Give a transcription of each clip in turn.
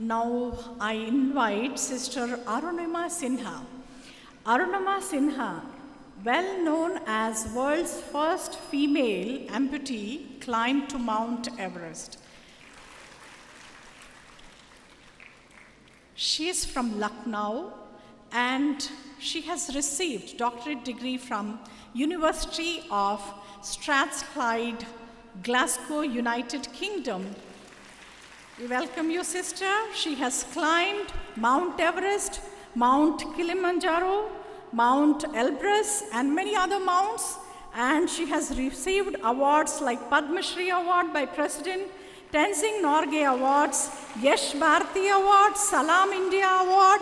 Now I invite Sister Arunima Sinha. Arunima Sinha, well known as world's first female amputee, climbed to Mount Everest. She is from Lucknow and she has received doctorate degree from University of Strathclyde, Glasgow, United Kingdom. We welcome you, sister. She has climbed Mount Everest, Mount Kilimanjaro, Mount Elbrus, and many other mounts. And she has received awards like Padma Shri Award by President, Tenzing Norgay Awards, Yash Bharati Award, Salam India Award.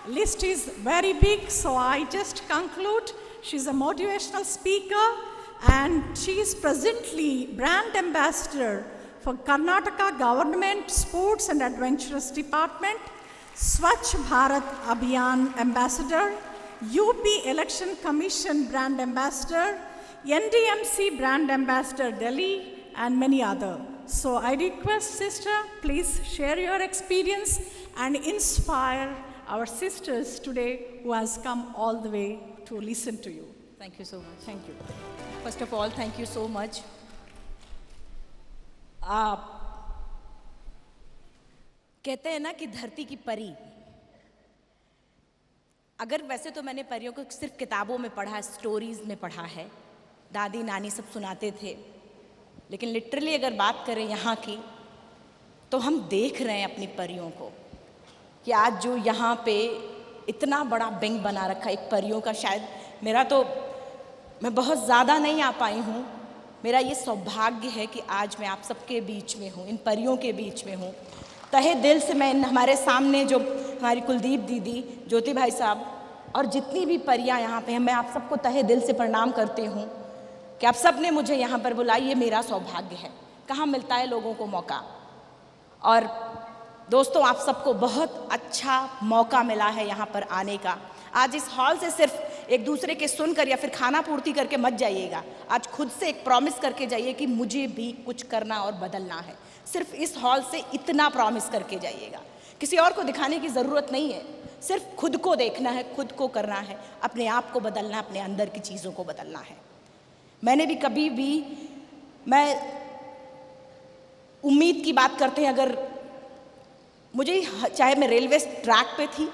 List is very big, so I just conclude. She's a motivational speaker, and she is presently brand ambassador for Karnataka Government Sports and Adventurous Department, Swachh Bharat Abhiyan Ambassador, UP Election Commission Brand Ambassador, NDMC Brand Ambassador Delhi, and many other. So I request, sister, please share your experience and inspire our sisters today who has come all the way to listen to you. Thank you so much. Thank you. First of all, thank you so much. कहते हैं ना कि धरती की परी, अगर वैसे तो मैंने परियों को सिर्फ किताबों में पढ़ा, स्टोरीज में पढ़ा है, दादी नानी सब सुनाते थे, लेकिन लिटरली अगर बात करें यहाँ की, तो हम देख रहे हैं अपनी परियों को कि आज जो यहाँ पे इतना बड़ा विंग बना रखा एक परियों का, शायद मेरा तो मैं बहुत ज़्यादा नहीं आ पाई हूँ, मेरा ये सौभाग्य है कि आज मैं आप सबके बीच में हूँ, इन परियों के बीच में हूँ। तहे दिल से मैं हमारे सामने जो हमारी कुलदीप दीदी, ज्योति भाई साहब और जितनी भी परियां यहाँ पे हैं, मैं आप सबको तहे दिल से प्रणाम करती हूँ कि आप सब ने मुझे यहाँ पर बुलाई, ये मेरा सौभाग्य है। कहाँ मिलता है लोगों को मौका। और दोस्तों, आप सबको बहुत अच्छा मौका मिला है यहाँ पर आने का। आज इस हॉल से सिर्फ एक दूसरे के सुनकर या फिर खाना पूर्ति करके मत जाइएगा, आज खुद से एक प्रॉमिस करके जाइए कि मुझे भी कुछ करना और बदलना है। सिर्फ इस हॉल से इतना प्रॉमिस करके जाइएगा, किसी और को दिखाने की ज़रूरत नहीं है, सिर्फ खुद को देखना है, खुद को करना है, अपने आप को बदलना है, अपने अंदर की चीज़ों को बदलना है। मैंने भी कभी भी, मैं उम्मीद की बात करते हैं, अगर मुझे, चाहे मैं रेलवे ट्रैक पे थी,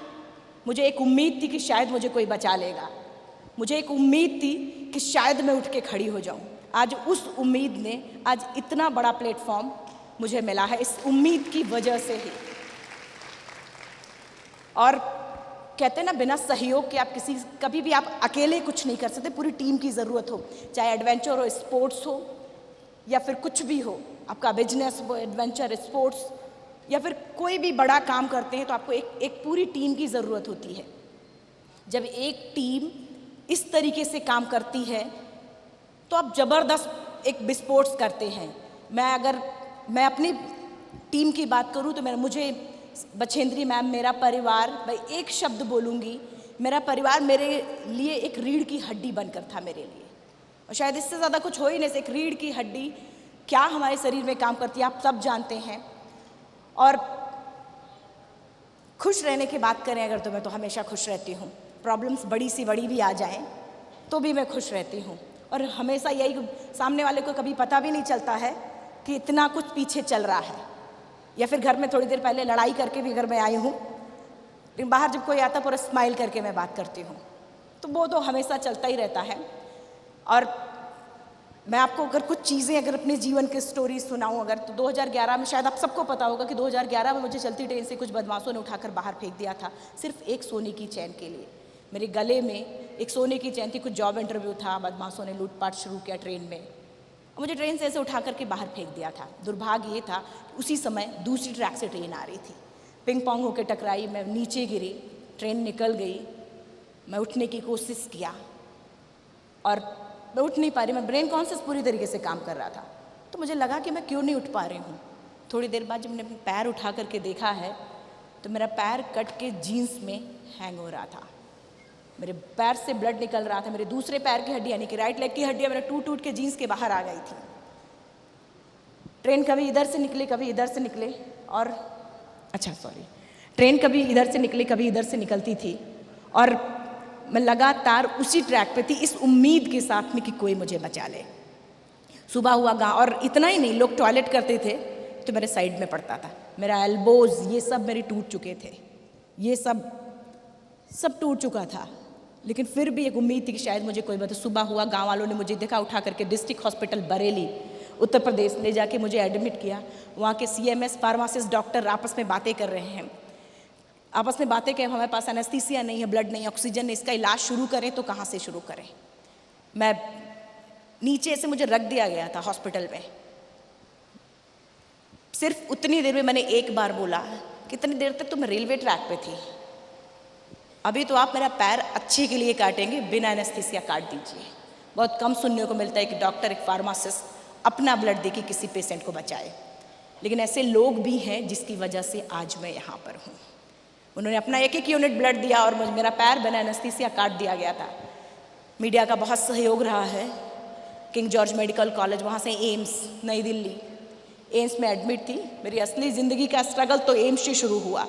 मुझे एक उम्मीद थी कि शायद मुझे कोई बचा लेगा, मुझे एक उम्मीद थी कि शायद मैं उठ के खड़ी हो जाऊं। आज उस उम्मीद ने आज इतना बड़ा प्लेटफॉर्म मुझे मिला है, इस उम्मीद की वजह से ही। और कहते हैं ना, बिना सहयोग के आप कभी भी आप अकेले कुछ नहीं कर सकते, पूरी टीम की ज़रूरत हो, चाहे एडवेंचर हो, स्पोर्ट्स हो या फिर कुछ भी हो, आपका बिजनेस हो, एडवेंचर, स्पोर्ट्स या फिर कोई भी बड़ा काम करते हैं, तो आपको एक पूरी टीम की ज़रूरत होती है। जब एक टीम इस तरीके से काम करती है तो आप ज़बरदस्त एक विस्फोट करते हैं। अगर मैं अपनी टीम की बात करूं तो मुझे बछेंद्री मैम, मेरा परिवार, मैं एक शब्द बोलूँगी, मेरा परिवार मेरे लिए एक रीढ़ की हड्डी बनकर था मेरे लिए, और शायद इससे ज़्यादा कुछ हो ही नहीं। एक रीढ़ की हड्डी क्या हमारे शरीर में काम करती है आप सब जानते हैं। और खुश रहने की बात करें अगर, तो मैं तो हमेशा खुश रहती हूँ, प्रॉब्लम्स बड़ी सी बड़ी भी आ जाएं तो भी मैं खुश रहती हूँ। और हमेशा यही, सामने वाले को कभी पता भी नहीं चलता है कि इतना कुछ पीछे चल रहा है, या फिर घर में थोड़ी देर पहले लड़ाई करके भी अगर मैं आई हूँ, लेकिन बाहर जब कोई आता पूरा स्माइल करके मैं बात करती हूँ, तो वो तो हमेशा चलता ही रहता है। और मैं आपको अगर कुछ चीज़ें, अगर अपने जीवन की स्टोरी सुनाऊं अगर, तो 2011 में, शायद आप सबको पता होगा कि 2011 में मुझे चलती ट्रेन से कुछ बदमाशों ने उठाकर बाहर फेंक दिया था, सिर्फ एक सोने की चैन के लिए। मेरे गले में एक सोने की चैन थी, कुछ जॉब इंटरव्यू था, बदमाशों ने लूटपाट शुरू किया ट्रेन में, और मुझे ट्रेन से ऐसे उठा करके बाहर फेंक दिया था। दुर्भाग्य ये था, उसी समय दूसरी ट्रैक से ट्रेन आ रही थी, पिंग पोंग होकर टकराई, मैं नीचे गिरी, ट्रेन निकल गई, मैं उठने की कोशिश किया और मैं उठ नहीं पा रही, मैं ब्रेन कॉन्शियस पूरी तरीके से काम कर रहा था, तो मुझे लगा कि मैं क्यों नहीं उठ पा रही हूँ। थोड़ी देर बाद जब मैंने अपना पैर उठा करके देखा है तो मेरा पैर कट के जीन्स में हैंग हो रहा था, मेरे पैर से ब्लड निकल रहा था, मेरे दूसरे पैर की हड्डी यानी कि राइट लेग की हड्डियाँ मेरे टूट के जीन्स के बाहर आ गई थी। ट्रेन कभी इधर से निकले कभी इधर से निकले और अच्छा सॉरी, ट्रेन कभी इधर से निकली कभी इधर से निकलती थी और मैं लगातार उसी ट्रैक पे थी, इस उम्मीद के साथ में कि कोई मुझे बचा ले। सुबह हुआ गाँव, और इतना ही नहीं, लोग टॉयलेट करते थे तो मेरे साइड में पड़ता था, मेरा एल्बोज ये सब मेरे टूट चुके थे, ये सब टूट चुका था, लेकिन फिर भी एक उम्मीद थी कि शायद मुझे कोई बता। सुबह हुआ, गांव वालों ने मुझे देखा, उठा करके डिस्ट्रिक्ट हॉस्पिटल बरेली उत्तर प्रदेश ले जाके मुझे एडमिट किया। वहाँ के CMS फार्मासिस्ट डॉक्टर आपस में बातें कर रहे हैं, आपस में बातें करें, हमारे पास एनेस्थीसिया नहीं है, ब्लड नहीं है, ऑक्सीजन नहीं, इसका इलाज शुरू करें तो कहाँ से शुरू करें। मैं नीचे से मुझे रख दिया गया था हॉस्पिटल में। सिर्फ उतनी देर में मैंने एक बार बोला, कितनी देर तक तो मैं रेलवे ट्रैक पे थी, अभी तो आप मेरा पैर अच्छे के लिए काटेंगे, बिना एनेस्थीसिया काट दीजिए। बहुत कम सुनने को मिलता है कि डॉक्टर, एक फार्मासिस्ट अपना ब्लड दे के किसी पेशेंट को बचाए, लेकिन ऐसे लोग भी हैं जिसकी वजह से आज मैं यहाँ पर हूँ। उन्होंने अपना एक यूनिट ब्लड दिया और मेरा पैर बिना एनेस्थीसिया काट दिया गया था। मीडिया का बहुत सहयोग रहा है। किंग जॉर्ज मेडिकल कॉलेज, वहाँ से एम्स नई दिल्ली, एम्स में एडमिट थी। मेरी असली ज़िंदगी का स्ट्रगल तो एम्स से शुरू हुआ।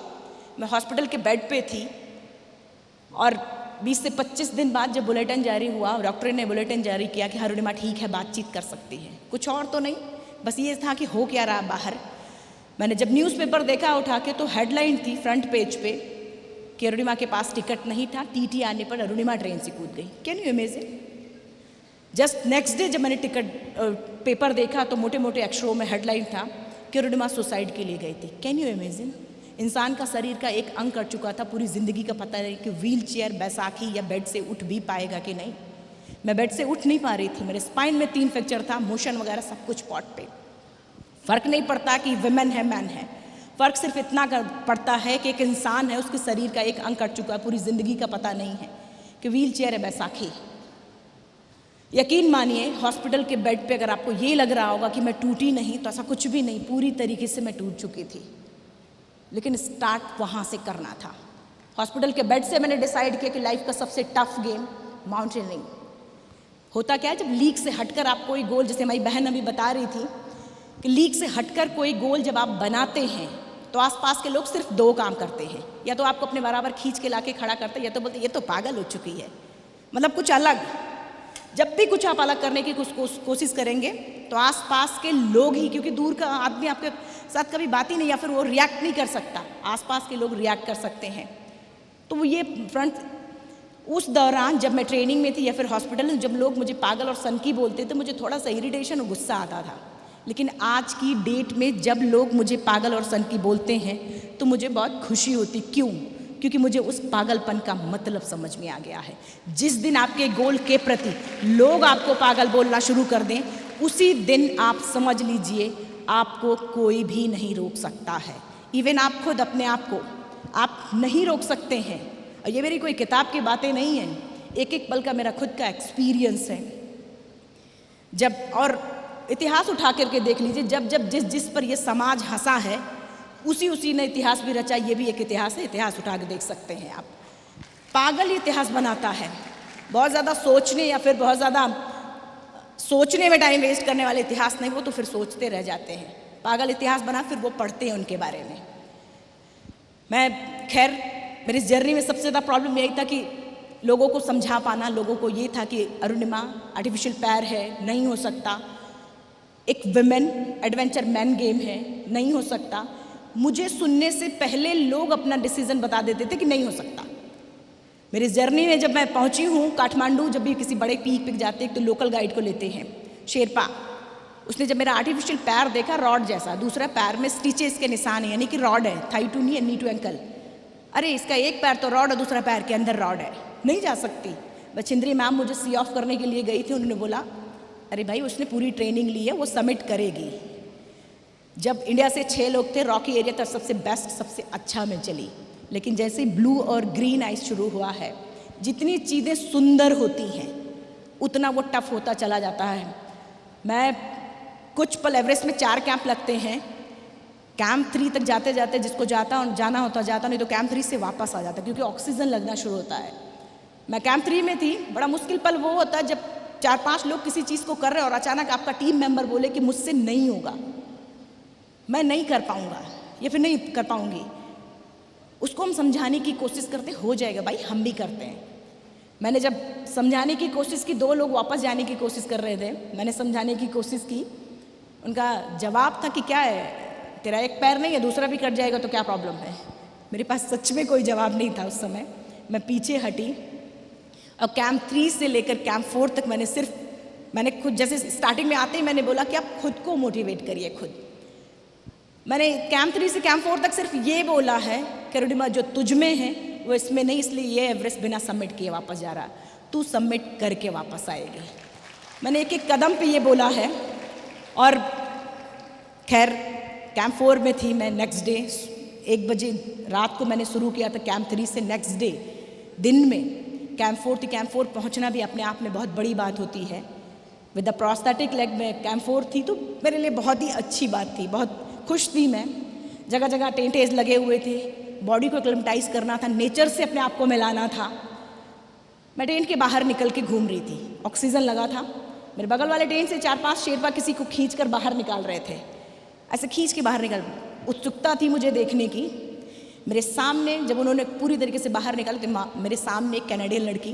मैं हॉस्पिटल के बेड पे थी और 20 से 25 दिन बाद जब बुलेटिन जारी हुआ, डॉक्टर ने बुलेटिन जारी किया कि अरुणिमा ठीक है, बातचीत कर सकती है। कुछ और तो नहीं, बस ये था कि हो क्या रहा बाहर। मैंने जब न्यूज़पेपर देखा उठा के, तो हेडलाइन थी फ्रंट पेज पे कि अरुणिमा के पास टिकट नहीं था, TT आने पर अरुणिमा ट्रेन से कूद गई। Can you imagine? Just next day जब मैंने पेपर देखा तो मोटे मोटे अक्षरों में हेडलाइन था कि अरुणिमा सुसाइड के लिए गई थी। Can you imagine? इंसान का शरीर का एक अंग कट चुका था, पूरी ज़िंदगी का पता नहीं कि व्हील चेयर, बैसाखी या बेड से उठ भी पाएगा कि नहीं। मैं बेड से उठ नहीं पा रही थी, मेरे स्पाइन में 3 फ्रैक्चर था, मोशन वगैरह सब कुछ स्पॉट पे। फ़र्क नहीं पड़ता कि वुमेन है मैन है, फ़र्क सिर्फ इतना पड़ता है कि एक इंसान है, उसके शरीर का एक अंग कट चुका है, पूरी ज़िंदगी का पता नहीं है कि व्हील चेयर है, बैसाखी। यकीन मानिए, हॉस्पिटल के बेड पे अगर आपको ये लग रहा होगा कि मैं टूटी नहीं, तो ऐसा कुछ भी नहीं, पूरी तरीके से मैं टूट चुकी थी। लेकिन स्टार्ट वहाँ से करना था। हॉस्पिटल के बेड से मैंने डिसाइड किया कि लाइफ का सबसे टफ गेम माउंटेनिंग। होता क्या है, जब लीक से हटकर आप कोई गोल, जैसे हमारी बहन अभी बता रही थी कि लीक से हटकर कोई गोल जब आप बनाते हैं तो आसपास के लोग सिर्फ 2 काम करते हैं, या तो आपको अपने बराबर खींच के लाके खड़ा करते हैं, या तो बोलते ये तो पागल हो चुकी है, मतलब कुछ अलग। जब भी कुछ आप अलग करने की कोशिश करेंगे तो आसपास के लोग ही, क्योंकि दूर का आदमी आपके साथ कभी बात ही नहीं, या फिर वो रिएक्ट नहीं कर सकता, आसपास के लोग रिएक्ट कर सकते हैं। तो वो ये फ्रंट, उस दौरान जब मैं ट्रेनिंग में थी या फिर हॉस्पिटल में, जब लोग मुझे पागल और सनकी बोलते थे, मुझे थोड़ा सा इरिटेशन और गुस्सा आता था। लेकिन आज की डेट में जब लोग मुझे पागल और सनकी बोलते हैं तो मुझे बहुत खुशी होती। क्यों? क्योंकि मुझे उस पागलपन का मतलब समझ में आ गया है। जिस दिन आपके गोल के प्रति लोग आपको पागल बोलना शुरू कर दें, उसी दिन आप समझ लीजिए आपको कोई भी नहीं रोक सकता है। इवन आप खुद अपने आप को आप नहीं रोक सकते हैं। और ये मेरी कोई किताब की बातें नहीं हैं, एक एक पल का मेरा खुद का एक्सपीरियंस है। जब, और इतिहास उठा करके देख लीजिए, जब जब जिस पर ये समाज हंसा है, उसी ने इतिहास भी रचा। ये भी एक इतिहास है, इतिहास उठा के देख सकते हैं आप। पागल इतिहास बनाता है, बहुत ज़्यादा सोचने या फिर बहुत ज़्यादा सोचने में टाइम वेस्ट करने वाले इतिहास नहीं, वो तो फिर सोचते रह जाते हैं। पागल इतिहास बना, फिर वो पढ़ते हैं उनके बारे में। मैं खैर, मेरी जर्नी में सबसे ज़्यादा प्रॉब्लम यही था कि लोगों को समझा पाना। लोगों को ये था कि अरुणिमा आर्टिफिशियल पैर है, नहीं हो सकता, एक वुमेन एडवेंचर मैन गेम है, नहीं हो सकता। मुझे सुनने से पहले लोग अपना डिसीजन बता देते थे कि नहीं हो सकता। मेरी जर्नी में जब मैं पहुंची हूँ काठमांडू, जब भी किसी बड़े पीक पे जाते हैं तो लोकल गाइड को लेते हैं, शेरपा। उसने जब मेरा आर्टिफिशियल पैर देखा, रॉड जैसा, दूसरा पैर में स्टिचेस के निशान है, यानी कि रॉड है, thigh to knee and knee to ankle. अरे इसका एक पैर तो रॉड और दूसरा पैर के अंदर रॉड है, नहीं जा सकती। बछिंद्री मैम मुझे सी ऑफ करने के लिए गई थी, उन्होंने बोला अरे भाई उसने पूरी ट्रेनिंग ली है, वो सबमिट करेगी। जब इंडिया से 6 लोग थे, रॉकी एरिया तक सबसे बेस्ट, सबसे अच्छा में चली। लेकिन जैसे ब्लू और ग्रीन आइस शुरू हुआ है, जितनी चीज़ें सुंदर होती हैं उतना वो टफ होता चला जाता है। मैं कुछ पल, एवरेस्ट में 4 कैंप लगते हैं, कैंप 3 तक जाते जाते जिसको जाना होता जाता, नहीं तो कैंप 3 से वापस आ जाता, क्योंकि ऑक्सीजन लगना शुरू होता है। मैं कैंप 3 में थी। बड़ा मुश्किल पल वो होता है जब 4-5 लोग किसी चीज़ को कर रहे हैं और अचानक आपका टीम मेंबर बोले कि मुझसे नहीं होगा, मैं नहीं कर पाऊंगा या फिर नहीं कर पाऊंगी। उसको हम समझाने की कोशिश करते, हो जाएगा भाई, हम भी करते हैं। मैंने जब समझाने की कोशिश की, 2 लोग वापस जाने की कोशिश कर रहे थे, मैंने समझाने की कोशिश की, उनका जवाब था कि क्या है, तेरा एक पैर नहीं है, दूसरा भी कट जाएगा तो क्या प्रॉब्लम है। मेरे पास सच में कोई जवाब नहीं था उस समय। मैं पीछे हटी और कैंप 3 से लेकर कैंप 4 तक मैंने खुद, जैसे स्टार्टिंग में आते ही मैंने बोला कि आप खुद को मोटिवेट करिए खुद। मैंने कैंप 3 से कैंप 4 तक सिर्फ ये बोला है कि रुडिमा, जो तुझ में है वो इसमें नहीं, इसलिए ये एवरेस्ट बिना सबमिट किए वापस जा रहा, तू सबमिट करके वापस आएगी। मैंने एक एक कदम पे ये बोला है। और खैर कैंप 4 में थी मैं, नेक्स्ट डे 1 बजे रात को मैंने शुरू किया था कैंप 3 से, नेक्स्ट डे दिन में कैंप 4 थी। कैंप 4 पहुंचना भी अपने आप में बहुत बड़ी बात होती है। विद द प्रोस्थेटिक लेग में कैंप 4 थी, तो मेरे लिए बहुत ही अच्छी बात थी, बहुत खुश थी मैं। जगह जगह टेंटेज लगे हुए थे, बॉडी को एक्लेमेटाइज करना था, नेचर से अपने आप को मिलाना था। मैं टेंट के बाहर निकल के घूम रही थी, ऑक्सीजन लगा था। मेरे बगल वाले टेंट से 4-5 शेरपा किसी को खींच कर बाहर निकाल रहे थे, ऐसे खींच के बाहर निकल। उत्सुकता थी मुझे देखने की। मेरे सामने जब उन्होंने पूरी तरीके से बाहर निकाला तो मेरे सामने एक कैनेडियन लड़की,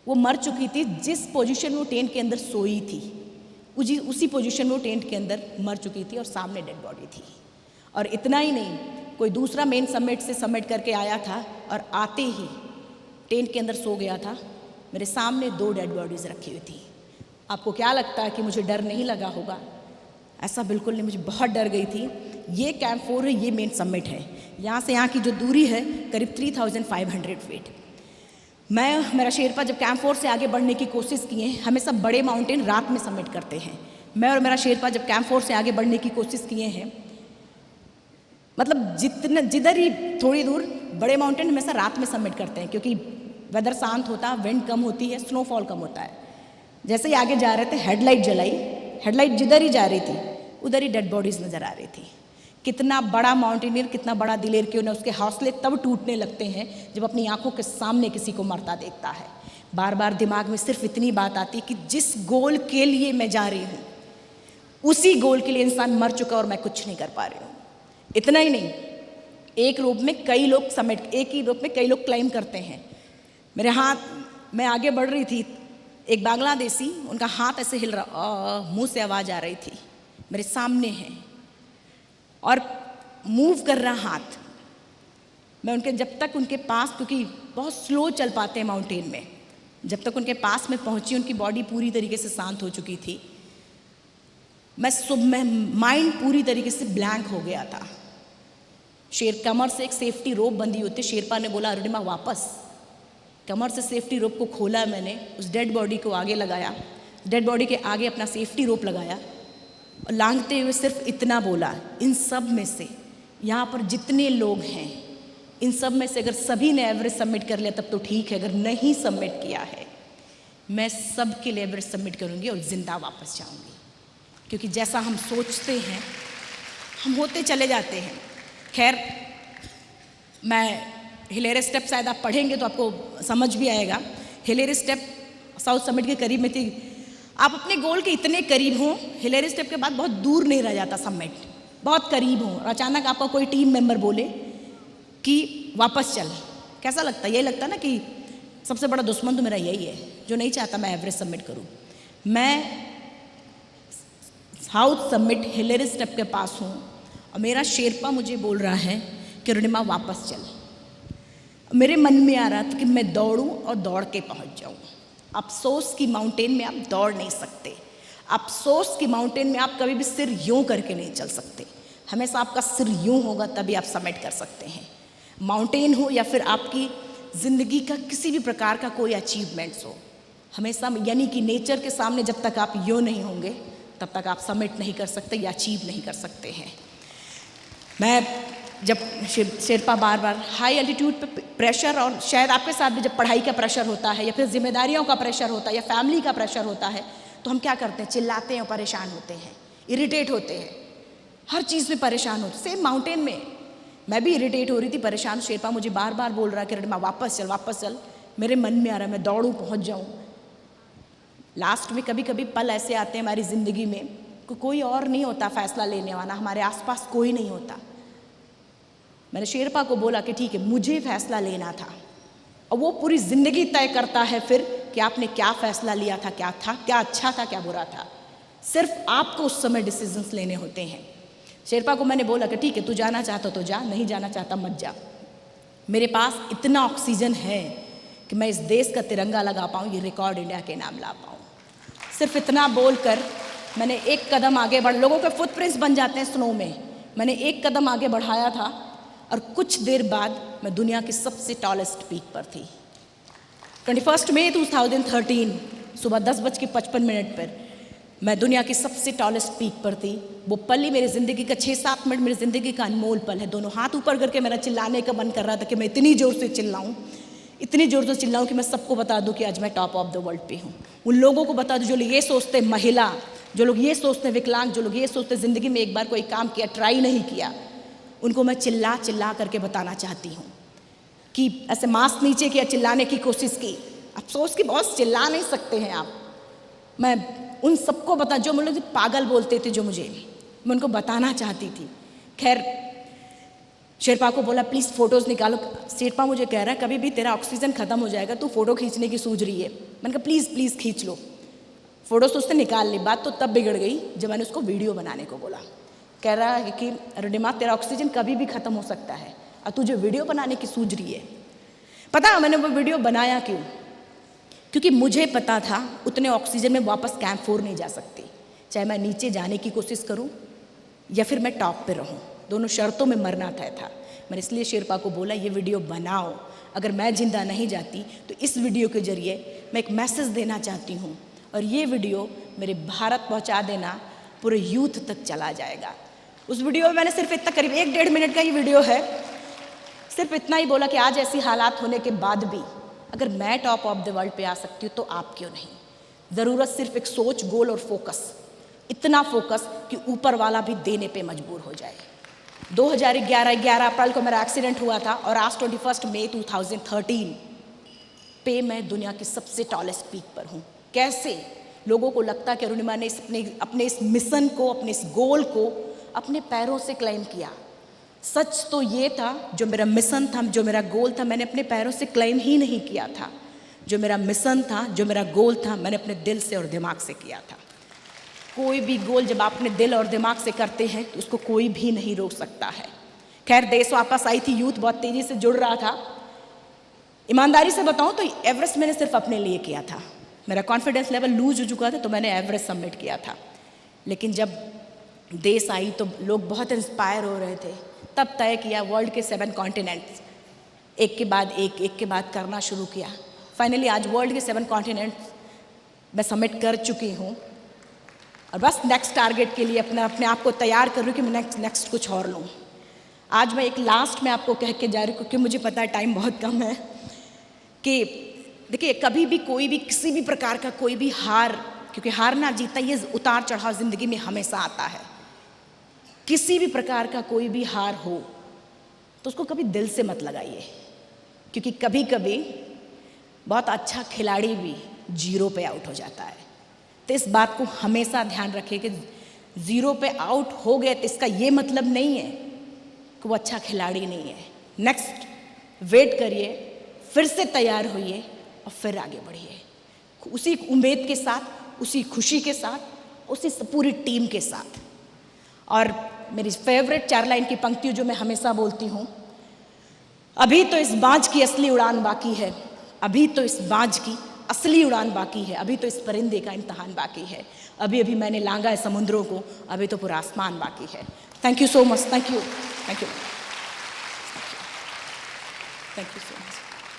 वो मर चुकी थी। जिस पोजीशन में वो टेंट के अंदर सोई थी, उसी पोजीशन में वो टेंट के अंदर मर चुकी थी और सामने डेड बॉडी थी। और इतना ही नहीं, कोई दूसरा मेन समिट से सबमिट करके आया था और आते ही टेंट के अंदर सो गया था। मेरे सामने 2 डेड बॉडीज़ रखी हुई थी। आपको क्या लगता है कि मुझे डर नहीं लगा होगा? ऐसा बिल्कुल नहीं, मुझे बहुत डर गई थी। ये कैंप 4 है, ये मेन समिट है। यहाँ से यहाँ की जो दूरी है करीब 3500 फीट। मेरा शेरपा जब कैंप 4 से आगे बढ़ने की कोशिश किए, हमेशा बड़े माउंटेन रात में सबमिट करते हैं। मैं और मेरा शेरपा जब कैंप 4 से आगे बढ़ने की कोशिश किए हैं, मतलब जिधर ही थोड़ी दूर बड़े माउंटेन हमेशा रात में सबमिट करते हैं, क्योंकि वेदर शांत होता, विंड कम होती है, स्नोफॉल कम होता है। जैसे ही आगे जा रहे थे, हेडलाइट जलाई, हेडलाइट जिधर ही जा रही थी उधर ही डेड बॉडीज़ नज़र आ रही थी। कितना बड़ा माउंटेनियर, कितना बड़ा दिलेर क्यों ना, उसके हौसले तब टूटने लगते हैं जब अपनी आंखों के सामने किसी को मरता देखता है। बार बार दिमाग में सिर्फ इतनी बात आती है कि जिस गोल के लिए मैं जा रही हूँ, उसी गोल के लिए इंसान मर चुका और मैं कुछ नहीं कर पा रही हूँ। इतना ही नहीं, एक ही रोप में कई लोग क्लाइम करते हैं। मेरे हाथ, मैं आगे बढ़ रही थी, एक बांग्लादेशी, उनका हाथ ऐसे हिल रहा, मुंह से आवाज़ आ रही थी, मेरे सामने है और मूव कर रहा हाथ। मैं जब तक उनके पास, क्योंकि बहुत स्लो चल पाते हैं माउंटेन में, जब तक उनके पास में पहुंची, उनकी बॉडी पूरी तरीके से शांत हो चुकी थी। मैं माइंड पूरी तरीके से ब्लैंक हो गया था। कमर से एक सेफ्टी रोप बंधी होती, शेरपा ने बोला अरुणिमा वापस। कमर से सेफ्टी रोप को खोला मैंने, उस डेड बॉडी को आगे लगाया, डेड बॉडी के आगे अपना सेफ्टी रोप लगाया और लांघते हुए सिर्फ इतना बोला, इन सब में से यहाँ पर जितने लोग हैं, इन सब में से अगर सभी ने एवरेस्ट सबमिट कर लिया तब तो ठीक है, अगर नहीं सबमिट किया है, मैं सब के लिए एवरेस्ट सबमिट करूँगी और ज़िंदा वापस जाऊँगी। क्योंकि जैसा हम सोचते हैं हम होते चले जाते हैं। खैर, मैं हिलेरी स्टेप, शायद आप पढ़ेंगे तो आपको समझ भी आएगा। हिलेरी स्टेप साउथ समिट के करीब में थी। आप अपने गोल के इतने करीब हों, हिलेरी स्टेप के बाद बहुत दूर नहीं रह जाता समिट, बहुत करीब हों और अचानक आपका कोई टीम मेंबर बोले कि वापस चल, कैसा लगता है? ये लगता ना कि सबसे बड़ा दुश्मन तो मेरा यही है जो नहीं चाहता मैं एवरेस्ट सबमिट करूं। मैं साउथ समिट हिलेरी स्टेप के पास हूँ और मेरा शेरपा मुझे बोल रहा है कि रुनिमा वापस चल। मेरे मन में आ रहा था कि मैं दौड़ूं और दौड़ के पहुंच जाऊं। अफसोस की माउंटेन में आप दौड़ नहीं सकते, अफसोस की माउंटेन में आप कभी भी सिर यूं करके नहीं चल सकते। हमेशा आपका सिर यूं होगा तभी आप सबमिट कर सकते हैं। माउंटेन हो या फिर आपकी ज़िंदगी का किसी भी प्रकार का कोई अचीवमेंट्स हो, हमेशा यानी कि नेचर के सामने जब तक आप यूं नहीं होंगे तब तक आप सबमिट नहीं कर सकते या अचीव नहीं कर सकते हैं। मैं जब शेरपा बार बार हाई एल्टीट्यूड पे प्रेशर, और शायद आपके साथ भी जब पढ़ाई का प्रेशर होता है या फिर जिम्मेदारियों का प्रेशर होता है या फैमिली का प्रेशर होता है, तो हम क्या करते हैं? चिल्लाते हैं और परेशान होते हैं, इरिटेट होते हैं, हर चीज़ में परेशान होते। सेम माउंटेन में मैं भी इरिटेट हो रही थी, परेशान। शेरपा मुझे बार बार बोल रहा है कि रुनिमा वापस चल, वापस चल। मेरे मन में आ रहा है मैं दौड़ूँ, पहुँच जाऊँ। लास्ट में कभी कभी पल ऐसे आते हैं हमारी ज़िंदगी में कि कोई और नहीं होता फैसला लेने वाला, हमारे आसपास कोई नहीं होता। मैंने शेरपा को बोला कि ठीक है, मुझे फैसला लेना था, और वो पूरी ज़िंदगी तय करता है फिर कि आपने क्या फ़ैसला लिया था, क्या अच्छा था, क्या बुरा था। सिर्फ आपको उस समय डिसीजंस लेने होते हैं। शेरपा को मैंने बोला कि ठीक है, तू जाना चाहता तो जा, नहीं जाना चाहता मत जा। मेरे पास इतना ऑक्सीजन है कि मैं इस देश का तिरंगा लगा पाऊँ, ये रिकॉर्ड इंडिया के नाम ला पाऊँ। सिर्फ इतना बोलकर मैंने एक कदम आगे बढ़, लोगों के फुटप्रिंट्स बन जाते हैं स्नो में, मैंने एक कदम आगे बढ़ाया था और कुछ देर बाद मैं दुनिया की सबसे टॉलेस्ट पीक पर थी। 21 मई 2013 सुबह 10:55 पर मैं दुनिया की सबसे टॉलेस्ट पीक पर थी। वो पल ही मेरी ज़िंदगी का 6-7 मिनट मेरी ज़िंदगी का अनमोल पल है। दोनों हाथ ऊपर करके मेरा चिल्लाने का मन कर रहा था कि मैं इतनी ज़ोर से चिल्लाऊं कि मैं सबको बता दूं कि आज मैं टॉप ऑफ द वर्ल्ड पे हूं। उन लोगों को बता दूं जो लोग ये सोचते महिला, जो लोग ये सोचते विकलांग, जो लोग ये सोचते ज़िंदगी में एक बार कोई काम किया, ट्राई नहीं किया, उनको मैं चिल्ला करके बताना चाहती हूँ कि ऐसे मास्क नीचे किया, चिल्लाने की कोशिश की, अफसोस की बहुत चिल्ला नहीं सकते हैं आप। मैं उन सबको बता, जो मुझे पागल बोलते थे, जो मैं उनको बताना चाहती थी। खैर शेरपा को बोला प्लीज़ फ़ोटोज़ निकालो। शेरपा मुझे कह रहा है कभी भी तेरा ऑक्सीजन ख़त्म हो जाएगा, तू फ़ोटो खींचने की सूझ रही है। मैंने कहा प्लीज़ खींच लो फ़ोटोज़। तो उसने निकाल ली। बात तो तब बिगड़ गई जब मैंने उसको वीडियो बनाने को बोला। कह रहा है कि रिडिमा तेरा ऑक्सीजन कभी भी ख़त्म हो सकता है और तुझे वीडियो बनाने की सूझ रही है। पता मैंने वो वीडियो बनाया क्यों? क्योंकि मुझे पता था उतने ऑक्सीजन में वापस कैंप 4 नहीं जा सकती, चाहे मैं नीचे जाने की कोशिश करूं या फिर मैं टॉप पे रहूं, दोनों शर्तों में मरना तय था। मैंने इसलिए शेरपा को बोला ये वीडियो बनाओ, अगर मैं जिंदा नहीं जाती तो इस वीडियो के जरिए मैं एक मैसेज देना चाहती हूँ और ये वीडियो मेरे भारत पहुँचा देना, पूरे यूथ तक चला जाएगा। उस वीडियो में मैंने सिर्फ इतना, करीब 1-1.5 मिनट का ये वीडियो है, सिर्फ इतना ही बोला कि आज ऐसी हालात होने के बाद भी अगर मैं टॉप ऑफ द वर्ल्ड पे आ सकती हूँ तो आप क्यों नहीं। ज़रूरत सिर्फ एक सोच, गोल और फोकस, इतना फोकस कि ऊपर वाला भी देने पे मजबूर हो जाए। 2011 अप्रैल को मेरा एक्सीडेंट हुआ था और आज 21 मई 2013 पे मैं दुनिया की सबसे टॉलेस्ट पीक पर हूँ। कैसे लोगों को लगता कि अरुणिमा ने अपने इस मिशन को, अपने इस गोल को अपने पैरों से क्लेम किया। सच तो ये था, जो मेरा मिशन था, जो मेरा गोल था, मैंने अपने पैरों से क्लेम ही नहीं किया था। जो मेरा मिशन था, जो मेरा गोल था, मैंने अपने दिल से और दिमाग से किया था। कोई भी गोल जब आप अपने दिल और दिमाग से करते हैं तो उसको कोई भी नहीं रोक सकता है। खैर देश वापस आई थी, यूथ बहुत तेज़ी से जुड़ रहा था। ईमानदारी से बताऊं तो एवरेस्ट मैंने सिर्फ अपने लिए किया था। मेरा कॉन्फिडेंस लेवल लूज हो चुका था तो मैंने एवरेस्ट सबमिट किया था। लेकिन जब देश आई तो लोग बहुत इंस्पायर हो रहे थे। तब तय किया वर्ल्ड के 7 कॉन्टिनेंट्स एक के बाद करना शुरू किया। फाइनली आज वर्ल्ड के 7 कॉन्टिनेंट्स मैं सबमिट कर चुकी हूँ और बस नेक्स्ट टारगेट के लिए अपने आप को तैयार कर रही हूँ कि मैं नेक्स्ट कुछ और लूँ। आज मैं एक लास्ट में आपको कह के जा रही हूँ, क्योंकि मुझे पता है टाइम बहुत कम है, कि देखिए कभी भी कोई भी किसी भी प्रकार का कोई भी हार, क्योंकि हारना जीतना ये उतार चढ़ाव ज़िंदगी में हमेशा आता है। किसी भी प्रकार का कोई भी हार हो तो उसको कभी दिल से मत लगाइए, क्योंकि कभी कभी बहुत अच्छा खिलाड़ी भी 0 पे आउट हो जाता है। तो इस बात को हमेशा ध्यान रखिए कि 0 पे आउट हो गए तो इसका ये मतलब नहीं है कि वो अच्छा खिलाड़ी नहीं है। नेक्स्ट वेट करिए, फिर से तैयार होइए और फिर आगे बढ़िए, उसी उम्मीद के साथ, उसी खुशी के साथ, उसी पूरी टीम के साथ। और मेरी फेवरेट 4 लाइन की पंक्ति जो मैं हमेशा बोलती हूँ, अभी तो इस बाज की असली उड़ान बाकी है, अभी तो इस बाज की असली उड़ान बाकी है, अभी तो इस परिंदे का इम्तहान बाकी है, अभी अभी मैंने लांगा है समुद्रों को, अभी तो पूरा आसमान बाकी है। Thank you so much. Thank you so much.